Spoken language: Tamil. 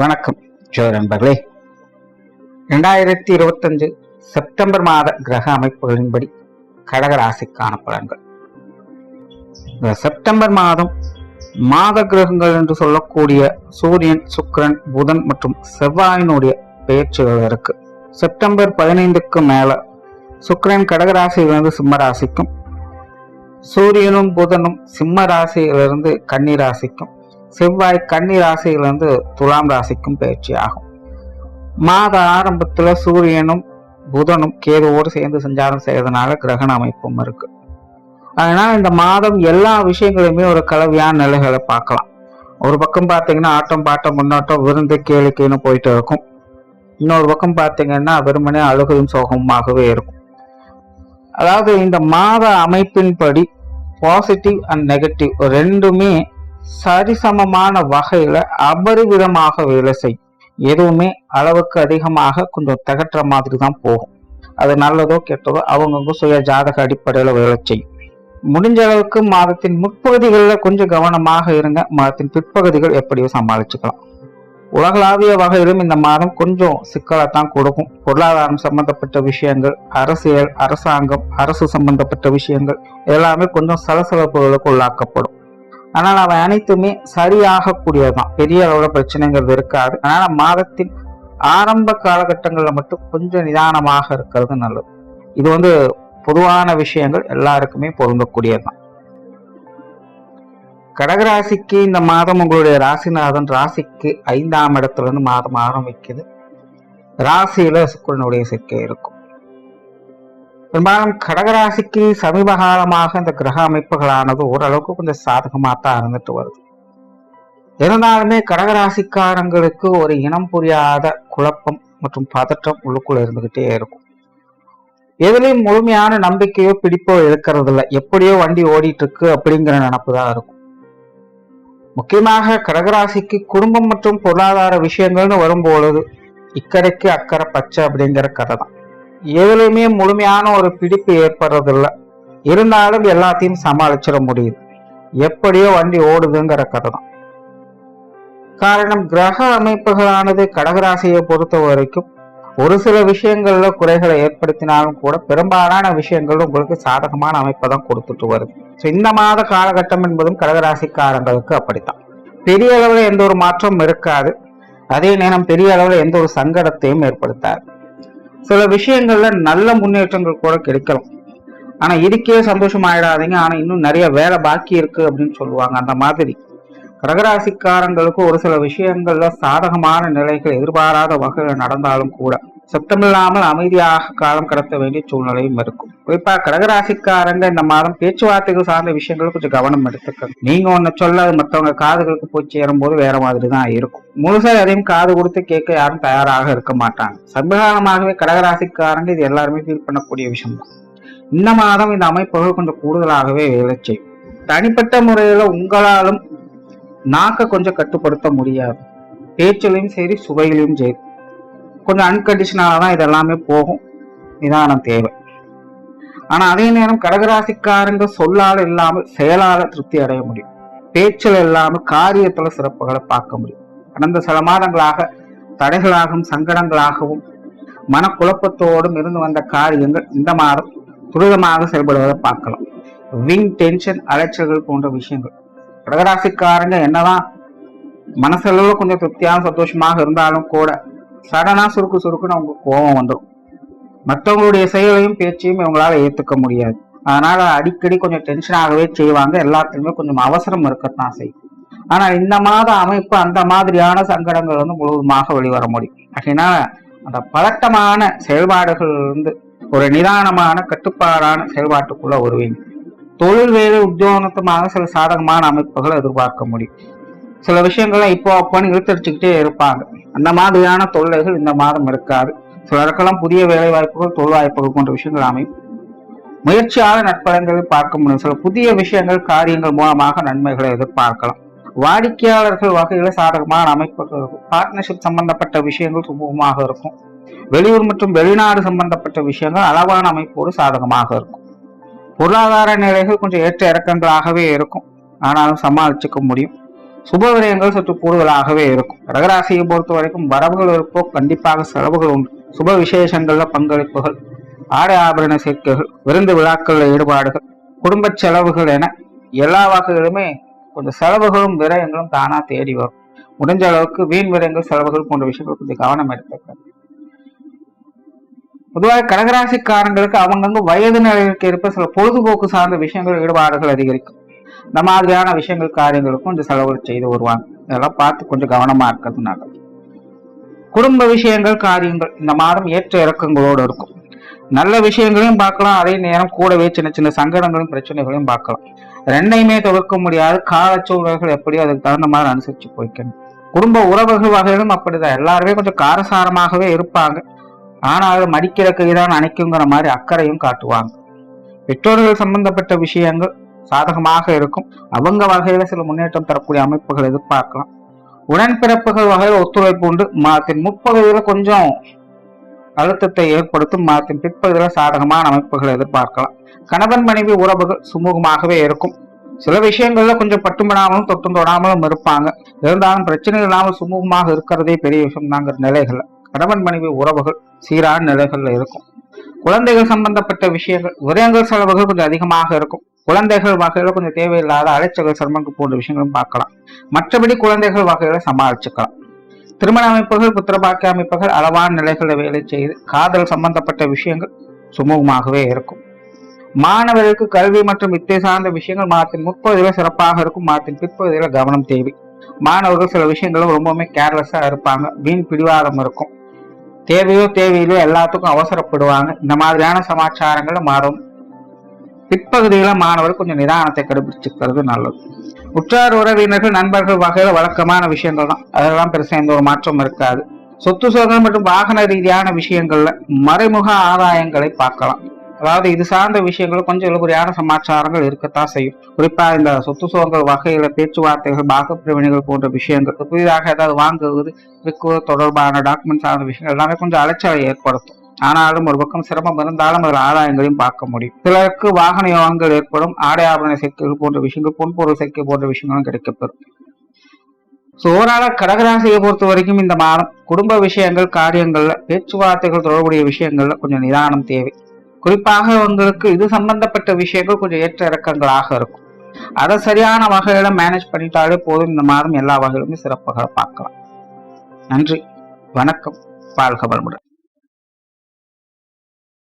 வணக்கம் நண்பர்களே. 2025 செப்டம்பர் மாத கிரக அமைப்புகளின்படி கடகராசிக்கான பலன்கள். இந்த செப்டம்பர் மாதம் மாத கிரகங்கள் என்று சொல்லக்கூடிய சூரியன், சுக்கிரன், புதன் மற்றும் செவ்வாயினுடைய பெயர்ச்சிகள் இருக்கு. செப்டம்பர் 15க்கு மேல சுக்கிரன் கடகராசியிலிருந்து சிம்ம ராசிக்கும், சூரியனும் புதனும் சிம்ம ராசியிலிருந்து கன்னி ராசிக்கும், செவ்வாய் கன்னி ராசியிலிருந்து துலாம் ராசிக்கும் பயிற்சி ஆகும். மாத ஆரம்பத்துல சூரியனும் புதனும் கேதுவோடு சேர்ந்து சஞ்சாரம் செய்யறதுனால கிரகண அமைப்பும் இருக்கு. அதனால இந்த மாதம் எல்லா விஷயங்களுமே ஒரு கலவையான நிலைகளை பார்க்கலாம். ஒரு பக்கம் பார்த்தீங்கன்னா ஆட்டம் பாட்டம் முன்னோட்டம் விருந்து கேளிக்கைன்னு போயிட்டு இருக்கும். இன்னொரு பக்கம் பார்த்தீங்கன்னா வெறுமனே அழுகையும் சோகமாகவே இருக்கும். அதாவது இந்த மாத அமைப்பின்படி பாசிட்டிவ் அண்ட் நெகட்டிவ் ரெண்டுமே சரிசமமான வகையில அபரிவிதமாக வேலை செய்யும். எதுவுமே அளவுக்கு அதிகமாக கொஞ்சம் தகற்ற மாதிரி தான் போகும். அது நல்லதோ கெட்டதோ அவங்கவுங்க சுய ஜாதக அடிப்படையில வேலை செய்யும். முடிஞ்ச அளவுக்கு மாதத்தின் முற்பகுதிகளில் கொஞ்சம் கவனமாக இருங்க. மாதத்தின் பிற்பகுதிகள் எப்படியோ சமாளிச்சுக்கலாம். உலகளாவிய வகையிலும் இந்த மாதம் கொஞ்சம் சிக்கலைத்தான் கொடுக்கும். பொருளாதாரம் சம்பந்தப்பட்ட விஷயங்கள், அரசியல், அரசாங்கம், அரசு சம்பந்தப்பட்ட விஷயங்கள் எல்லாமே கொஞ்சம் சலசலப்புகளுக்கு உள்ளாக்கப்படும். ஆனால் அவை அனைத்துமே சரியாக கூடியதுதான். பெரிய அளவுல பிரச்சனைகள் இருக்காது. அதனால மாதத்தின் ஆரம்ப காலகட்டங்கள்ல மட்டும் கொஞ்சம் நிதானமாக இருக்கிறது நல்லது. இது பொதுவான விஷயங்கள் எல்லாருக்குமே பொருந்தக்கூடியதுதான். கடகராசிக்கு இந்த மாதம் உங்களுடைய ராசிநாதன் ராசிக்கு 5ஆம் இடத்துல இருந்து மாதம் ஆரம்பிக்குது. ராசியில சுக்கிரனுடைய சேர்க்கை இருக்கும். பெரும்பாலும் கடகராசிக்கு சமீப காலமாக இந்த கிரக அமைப்புகளானது ஓரளவுக்கு கொஞ்சம் சாதகமாகத்தான் இருந்துட்டு வருது. இருந்தாலுமே கடகராசிக்காரங்களுக்கு ஒரு இனம் புரியாத குழப்பம் மற்றும் பதற்றம் உள்ளுக்குள்ள இருந்துகிட்டே இருக்கும். எதுலையும் முழுமையான நம்பிக்கையோ பிடிப்போ இருக்கிறது இல்லை. எப்படியோ வண்டி ஓடிட்டு இருக்கு அப்படிங்கிற நினப்பு தான் இருக்கும். முக்கியமாக கடகராசிக்கு குடும்பம் மற்றும் பொருளாதார விஷயங்கள்னு வரும்பொழுது இக்கரைக்கு அக்கறை பச்சை அப்படிங்கிற கதை தான். எதுலையுமே முழுமையான ஒரு பிடிப்பு ஏற்படுறதில்லை. இருந்தாலும் எல்லாத்தையும் சமாளிச்சிட முடியுது. எப்படியோ வண்டி ஓடுதுங்கிற கதை தான். காரணம், கிரக அமைப்புகளானது கடகராசியை பொறுத்த வரைக்கும் ஒரு சில விஷயங்கள்ல குறைகளை ஏற்படுத்தினாலும் கூட பெரும்பாலான விஷயங்கள் உங்களுக்கு சாதகமான அமைப்பை தான் கொடுத்துட்டு வருது. இந்த மாத காலகட்டம் என்பதும் கடகராசிக்காரங்களுக்கு அப்படித்தான். பெரிய அளவுல எந்த ஒரு மாற்றம் இருக்காது. அதே நேரம் பெரிய அளவுல எந்த ஒரு சங்கடத்தையும் ஏற்படுத்தாது. சில விஷயங்கள்ல நல்ல முன்னேற்றங்கள் கூட கிடைக்கலாம். ஆனா இதுக்கே சந்தோஷம் ஆயிடாதீங்க. ஆனா இன்னும் நிறைய வேலை பாக்கி இருக்கு அப்படின்னு சொல்லுவாங்க. அந்த மாதிரி கடகராசிக்காரங்களுக்கு ஒரு சில விஷயங்கள்ல சாதகமான நிலைகள் எதிர்பாராத வகையில் நடந்தாலும் கூட சத்தமில்லாமல் அமைதியாக காலம் கடத்த வேண்டிய சூழ்நிலையும் இருக்கும். குறிப்பா கடகராசிக்காரங்க இந்த மாதம் பேச்சுவார்த்தைகள் சார்ந்த விஷயங்கள் கொஞ்சம் கவனம் எடுத்துக்கணும். நீங்க ஒண்ணு சொல்ல அது மற்றவங்க காதுகளுக்கு போய் சேரும் போது வேற மாதிரி தான் இருக்கும். முழுசா எதையும் காது கொடுத்து கேட்க யாரும் தயாராக இருக்க மாட்டாங்க. சமீபகாலமாகவே கடகராசிக்காரங்க இது எல்லாருமே ஃபீல் பண்ணக்கூடிய விஷயம் தான். இந்த மாதம் இந்த அமைப்புகள் கொஞ்சம் கூடுதலாகவே வேலை செய்யும். தனிப்பட்ட முறையில உங்களாலும் நாக்க கொஞ்சம் கட்டுப்படுத்த முடியாது. பேச்சிலையும் சரி, சுவையிலையும் சரி கொஞ்சம் அன்கண்டிஷனால தான் இதெல்லாமே போகும். நிதானம் தேவை. ஆனா அதே நேரம் கடகராசிக்காரங்க சொல்லால இல்லாமல் செயலால திருப்தி அடைய முடியும். பேச்சில் இல்லாமல் காரியத்துல சிறப்புகளை பார்க்க முடியும். கடந்த சில மாதங்களாக தடைகளாகவும் சங்கடங்களாகவும் மனக்குழப்பத்தோடும் இருந்து வந்த காரியங்கள் இந்த மாதம் துரிதமாக செயல்படுவதை பார்க்கலாம். விங் டென்ஷன், அலைச்சல்கள் போன்ற விஷயங்கள் கடகராசிக்காரங்க என்னதான் மனசளவு கொஞ்சம் திருப்தியான சந்தோஷமாக இருந்தாலும் கூட சடனா சுருக்குன்னு அவங்க கோபம் வந்துடும். மற்றவங்களுடைய செயலையும் பேச்சையும் இவங்களால ஏத்துக்க முடியாது. அதனால அடிக்கடி கொஞ்சம் டென்ஷனாகவே செய்வாங்க. எல்லாத்துக்குமே கொஞ்சம் அவசரம் இருக்கத்தான் செய்யும். ஆனா இந்த மாத அமைப்பு அந்த மாதிரியான சங்கடங்கள் முழுவதுமாக வெளிவர முடியும். அதனால அந்த பதட்டமான செயல்பாடுகள் ஒரு நிதானமான கட்டுப்பாடான செயல்பாட்டுக்குள்ள வருவீங்க. தொழில் வேலை உத்தியோகத்துமாக சில சாதகமான அமைப்புகளை எதிர்பார்க்க முடியும். சில விஷயங்களை இப்போ அப்போன்னு இழுத்தடிச்சுக்கிட்டே இருப்பாங்க. அந்த மாதிரியான தொல்லைகள் இந்த மாதம் இருக்காது. சிலருக்கெல்லாம் புதிய வேலை வாய்ப்புகள், தொழில் வாய்ப்புகள் போன்ற விஷயங்கள் அமையும். முயற்சியாளர் நட்பலன்களை பார்க்க முடியும். சில புதிய விஷயங்கள், காரியங்கள் மூலமாக நன்மைகளை எதிர்பார்க்கலாம். வாடிக்கையாளர்கள் வகையில சாதகமான அமைப்புகள் இருக்கும். பார்ட்னர்ஷிப் சம்பந்தப்பட்ட விஷயங்கள் சுமூகமாக இருக்கும். வெளியூர் மற்றும் வெளிநாடு சம்பந்தப்பட்ட விஷயங்கள் அளவான அமைப்போடு சாதகமாக இருக்கும். பொருளாதார நிலைகள் கொஞ்சம் ஏற்ற இறக்கங்களாகவே இருக்கும். ஆனாலும் சமாளிச்சுக்க முடியும். சுப விரயங்கள் சற்று கூடுதலாகவே இருக்கும். கடகராசியை பொறுத்த வரைக்கும் வரவுகள் இருப்போ கண்டிப்பாக செலவுகள் உண்டு. சுப விசேஷங்கள்ல பங்களிப்புகள், ஆடை ஆபரண சேர்க்கைகள், விருந்து விழாக்கள்ல ஈடுபாடுகள், குடும்ப செலவுகள் என எல்லா வகையிலுமே கொஞ்சம் செலவுகளும் விரயங்களும் தானா தேடி வரும். முடிஞ்ச அளவுக்கு வீண் விரயங்கள் செலவுகள் போன்ற விஷயங்கள் கொஞ்சம் கவனம் எடுத்துக்கிறது. பொதுவாக கடகராசிக்காரங்களுக்கு அவங்கங்க வயது நிலைக்கு இருப்ப சில பொழுதுபோக்கு சார்ந்த விஷயங்கள் ஈடுபாடுகள் அதிகரிக்கும். இந்த மாதிரியான விஷயங்கள் காரியங்களுக்கும் இந்த செலவுகள் செய்து வருவாங்க. இதெல்லாம் பார்த்து கொஞ்சம் கவனமா இருக்கிறது நல்லது. குடும்ப விஷயங்கள் காரியங்கள் இந்த மாதம் ஏற்ற இறக்கங்களோடு இருக்கும். நல்ல விஷயங்களையும் பார்க்கலாம், அதே நேரம் கூடவே சின்ன சின்ன சங்கடங்களும் பிரச்சனைகளையும் பார்க்கலாம். ரெண்டையுமே தவிர்க்க முடியாது. கால சூழல்கள் எப்படியோ அதுக்கு தகுந்த மாதிரி அனுசரிச்சு போய்க்கணும். குடும்ப உறவுகள் வகையிலும் அப்படிதான். எல்லாருமே கொஞ்சம் காரசாரமாகவே இருப்பாங்க. ஆனாலும் மடிக்கிற கைதான் அணைக்குங்கிற மாதிரி அக்கறையும் காட்டுவாங்க. பெற்றோர்கள் சம்பந்தப்பட்ட விஷயங்கள் சாதகமாக இருக்கும். அவங்க வகையில சில முன்னேற்றம் தரக்கூடிய அமைப்புகள் எதிர்பார்க்கலாம். உடன்பிறப்புகள் வகையில் ஒத்துழைப்பு உண்டு. மாதத்தின் முற்பகுதியில கொஞ்சம் அழுத்தத்தை ஏற்படுத்தும். மாதத்தின் பிற்பகுதியில சாதகமான அமைப்புகளை எதிர்பார்க்கலாம். கணவன் மனைவி உறவுகள் சுமூகமாகவே இருக்கும். சில விஷயங்கள்ல கொஞ்சம் பட்டுமிடாமலும் தொட்டும் தொடாமலும் இருப்பாங்க. இருந்தாலும் பிரச்சனை இல்லாமல் சுமூகமாக இருக்கிறதே பெரிய விஷயம் தாங்கிற நிலைகள்ல கணவன் மனைவி உறவுகள் சீரான நிலைகள்ல இருக்கும். குழந்தைகள் சம்பந்தப்பட்ட விஷயங்கள் விரயங்கள் செலவுகள் கொஞ்சம் அதிகமாக இருக்கும். குழந்தைகள் வகையில கொஞ்சம் தேவையில்லாத அலைச்சல்கள் சிரமங்கள் போன்ற விஷயங்களும் பார்க்கலாம். மற்றபடி குழந்தைகள் வகையில சமாளிச்சுக்கலாம். திருமண அமைப்புகள் புத்திரபாக்கிய அமைப்புகள் அளவான நிலைகளை வேலை செய்து காதல் சம்பந்தப்பட்ட விஷயங்கள் சுமூகமாகவே இருக்கும். மாணவர்களுக்கு கல்வி மற்றும் வித்தை சார்ந்த விஷயங்கள் மாதத்தின் முற்பகுதியில சிறப்பாக இருக்கும். மாதத்தின் பிற்பகுதியில கவனம் தேவை. மாணவர்கள் சில விஷயங்களும் ரொம்பவுமே கேர்லெஸ்ஸா இருப்பாங்க. வீண் பிடிவாதம் இருக்கும். தேவையிலோ எல்லாத்துக்கும் அவசரப்படுவாங்க. இந்த மாதிரியான சமாச்சாரங்களை மாறும். பிற்பகுதியில மாணவர் கொஞ்சம் நிதானத்தை கடைபிடிச்சுக்கிறது நல்லது. உற்றார் உறவினர்கள் நண்பர்கள் வகையில வழக்கமான விஷயங்கள் தான். அதெல்லாம் பெருசா எந்த ஒரு மாற்றம் இருக்காது. சொத்து சுகங்கள் மற்றும் வாகன ரீதியான விஷயங்கள்ல மறைமுக ஆதாயங்களை பார்க்கலாம். அதாவது இது சார்ந்த விஷயங்கள் கொஞ்சம் இழுபறியான சமாச்சாரங்கள் இருக்கத்தான் செய்யும். குறிப்பா இந்த சொத்து சுகங்கள் வகையில பேச்சுவார்த்தைகள், பாகப்பிரிவினைகள் போன்ற விஷயங்கள், புதிதாக ஏதாவது வாங்குவது, விற்குவது தொடர்பான டாக்குமெண்ட் சார்ந்த விஷயங்கள் எல்லாமே கொஞ்சம் அலைச்சலை ஏற்படுத்தும். ஆனாலும் ஒரு பக்கம் சிரமம் இருந்தாலும் அதில் ஆதாயங்களையும் பார்க்க முடியும். சிலருக்கு வாகன யோகங்கள் ஏற்படும். ஆடை ஆபரண சேர்க்கைகள் போன்ற விஷயங்கள், பொன்பொருள் சேர்க்கை போன்ற விஷயங்களும் கிடைக்கப்பெறும். ஓவரால கடகராசியை பொறுத்த வரைக்கும் இந்த மாதம் குடும்ப விஷயங்கள் காரியங்கள்ல பேச்சுவார்த்தைகள் தொடர்புடைய விஷயங்கள்ல கொஞ்சம் நிதானம் தேவை. குறிப்பாக உங்களுக்கு இது சம்பந்தப்பட்ட விஷயங்கள் கொஞ்சம் ஏற்ற இறக்கங்களாக இருக்கும். அதை சரியான வகையில மேனேஜ் பண்ணிட்டாலே போதும். இந்த மாதம் எல்லா வகையிலுமே சிறப்பாக பார்க்கலாம். நன்றி, வணக்கம், வாழ்க வளமுடன்.